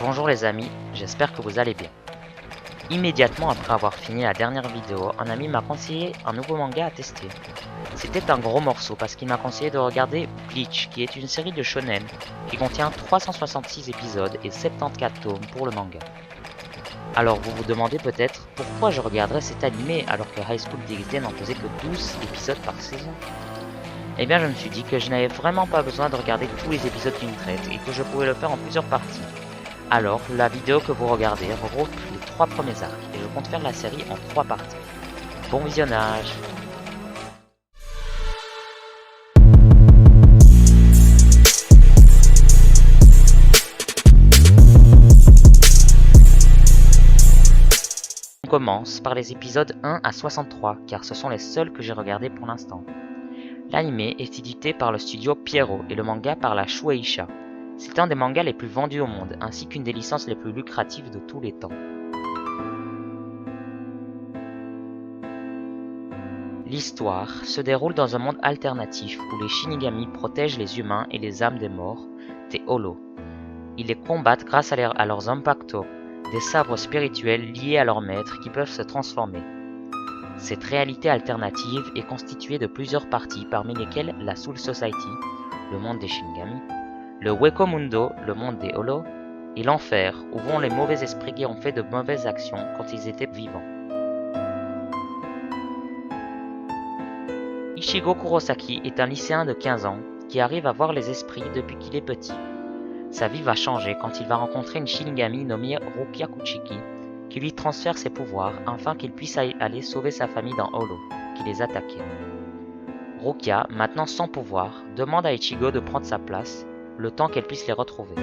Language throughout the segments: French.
Bonjour les amis, j'espère que vous allez bien. Immédiatement après avoir fini la dernière vidéo, un ami m'a conseillé un nouveau manga à tester. C'était un gros morceau parce qu'il m'a conseillé de regarder Bleach, qui est une série de shonen qui contient 366 épisodes et 74 tomes pour le manga. Alors vous vous demandez peut-être pourquoi je regarderais cet animé alors que High School DxD n'en faisait que 12 épisodes par saison. Eh bien je me suis dit que je n'avais vraiment pas besoin de regarder tous les épisodes d'une traite et que je pouvais le faire en plusieurs parties. Alors, la vidéo que vous regardez regroupe les 3 premiers arcs et je compte faire la série en 3 parties. Bon visionnage! On commence par les épisodes 1 à 63 car ce sont les seuls que j'ai regardés pour l'instant. L'anime est édité par le studio Pierrot et le manga par la Shueisha. C'est un des mangas les plus vendus au monde ainsi qu'une des licences les plus lucratives de tous les temps. L'histoire se déroule dans un monde alternatif où les Shinigami protègent les humains et les âmes des morts, des Holos. Ils les combattent grâce à leurs impactos, des sabres spirituels liés à leurs maîtres qui peuvent se transformer. Cette réalité alternative est constituée de plusieurs parties parmi lesquelles la Soul Society, le monde des Shinigami, le Weko Mundo, le monde des Holos, et l'enfer où vont les mauvais esprits qui ont fait de mauvaises actions quand ils étaient vivants. Ichigo Kurosaki est un lycéen de 15 ans qui arrive à voir les esprits depuis qu'il est petit. Sa vie va changer quand il va rencontrer une Shinigami nommée Rukia Kuchiki qui lui transfère ses pouvoirs afin qu'il puisse aller sauver sa famille dans Holo, qui les attaquait. Rukia, maintenant sans pouvoir, demande à Ichigo de prendre sa place, le temps qu'elle puisse les retrouver.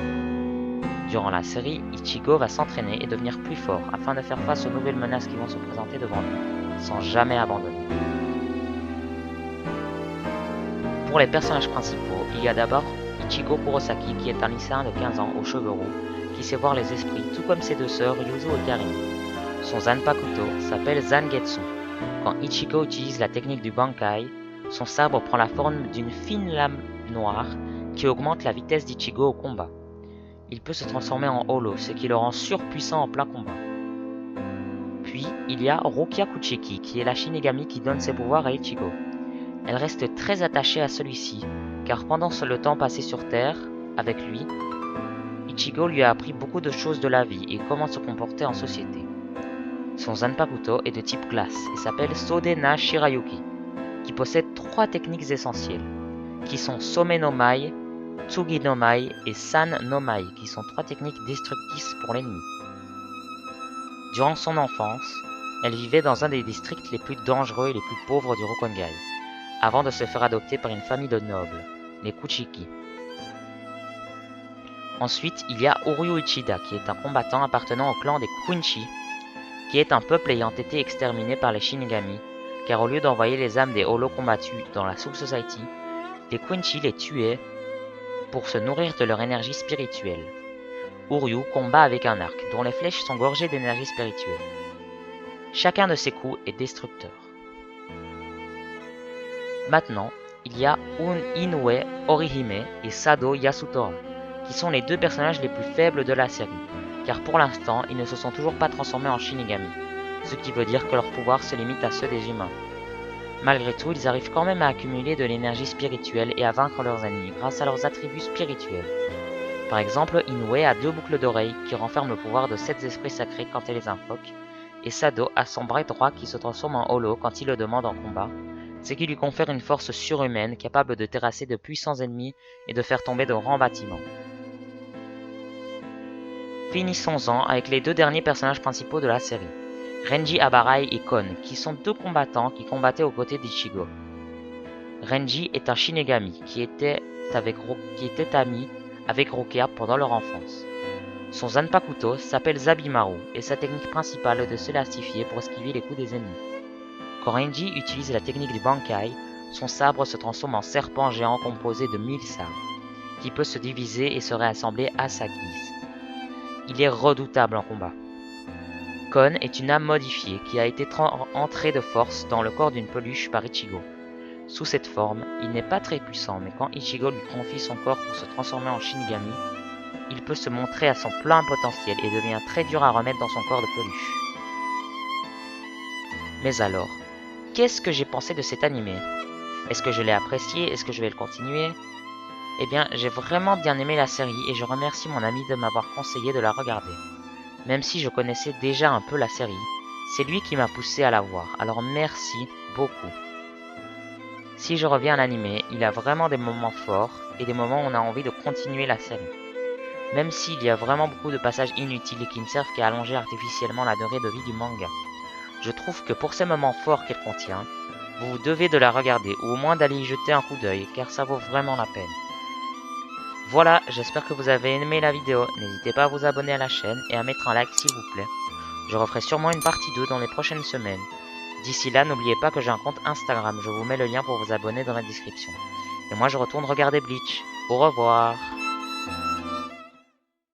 Durant la série, Ichigo va s'entraîner et devenir plus fort afin de faire face aux nouvelles menaces qui vont se présenter devant lui, sans jamais abandonner. Pour les personnages principaux, il y a d'abord Ichigo Kurosaki qui est un lycéen de 15 ans aux cheveux roux qui sait voir les esprits tout comme ses deux sœurs Yuzu et Karin. Son Zanpakuto s'appelle Zangetsu. Quand Ichigo utilise la technique du Bankai, son sabre prend la forme d'une fine lame noire qui augmente la vitesse d'Ichigo au combat. Il peut se transformer en Holo, ce qui le rend surpuissant en plein combat. Puis, il y a Rukia Kuchiki qui est la Shinigami qui donne ses pouvoirs à Ichigo. Elle reste très attachée à celui-ci, car pendant le temps passé sur Terre, avec lui, Ichigo lui a appris beaucoup de choses de la vie et comment se comporter en société. Son Zanpakuto est de type glace et s'appelle Sode-na Shirayuki, qui possède 3 techniques essentielles, qui sont Some no Mai, Tsugi no Mai et San no Mai, qui sont 3 techniques destructrices pour l'ennemi. Durant son enfance, elle vivait dans un des districts les plus dangereux et les plus pauvres du Rokongai, avant de se faire adopter par une famille de nobles, les Kuchiki. Ensuite, il y a Uryu Uchida, qui est un combattant appartenant au clan des Quincy, qui est un peuple ayant été exterminé par les Shinigami, car au lieu d'envoyer les âmes des Holos combattus dans la Soul Society, les Quincy les tuaient pour se nourrir de leur énergie spirituelle. Uryu combat avec un arc, dont les flèches sont gorgées d'énergie spirituelle. Chacun de ses coups est destructeur. Maintenant, il y a Inoue Orihime et Sado Yasutora, qui sont les 2 personnages les plus faibles de la série, car pour l'instant, ils ne se sont toujours pas transformés en Shinigami, ce qui veut dire que leur pouvoir se limite à ceux des humains. Malgré tout, ils arrivent quand même à accumuler de l'énergie spirituelle et à vaincre leurs ennemis grâce à leurs attributs spirituels. Par exemple, Inoue a 2 boucles d'oreilles qui renferment le pouvoir de 7 esprits sacrés quand elle les invoque, et Sado a son bras droit qui se transforme en Holo quand il le demande en combat, ce qui lui confère une force surhumaine capable de terrasser de puissants ennemis et de faire tomber de grands bâtiments. Finissons-en avec les 2 derniers personnages principaux de la série, Renji Abarai et Kon, qui sont 2 combattants qui combattaient aux côtés d'Ichigo. Renji est un Shinigami qui était ami avec Rukia pendant leur enfance. Son Zanpakuto s'appelle Zabimaru et sa technique principale est de se lastifier pour esquiver les coups des ennemis. Quand Renji utilise la technique du Bankai, son sabre se transforme en serpent géant composé de 1000 sabres, qui peut se diviser et se réassembler à sa guise. Il est redoutable en combat. Kon est une âme modifiée qui a été entrée de force dans le corps d'une peluche par Ichigo. Sous cette forme, il n'est pas très puissant, mais quand Ichigo lui confie son corps pour se transformer en Shinigami, il peut se montrer à son plein potentiel et devient très dur à remettre dans son corps de peluche. Mais alors, qu'est-ce que j'ai pensé de cet animé? Est-ce que je l'ai apprécié? Est-ce que je vais le continuer? Eh bien, j'ai vraiment bien aimé la série et je remercie mon ami de m'avoir conseillé de la regarder. Même si je connaissais déjà un peu la série, c'est lui qui m'a poussé à la voir, alors merci beaucoup. Si je reviens à l'animé, il a vraiment des moments forts et des moments où on a envie de continuer la série. Même s'il y a vraiment beaucoup de passages inutiles et qui ne servent qu'à allonger artificiellement la durée de vie du manga. Je trouve que pour ces moments forts qu'elle contient, vous devez de la regarder ou au moins d'aller y jeter un coup d'œil car ça vaut vraiment la peine. Voilà, j'espère que vous avez aimé la vidéo, n'hésitez pas à vous abonner à la chaîne et à mettre un like s'il vous plaît. Je referai sûrement une partie 2 dans les prochaines semaines. D'ici là, n'oubliez pas que j'ai un compte Instagram, je vous mets le lien pour vous abonner dans la description. Et moi je retourne regarder Bleach. Au revoir.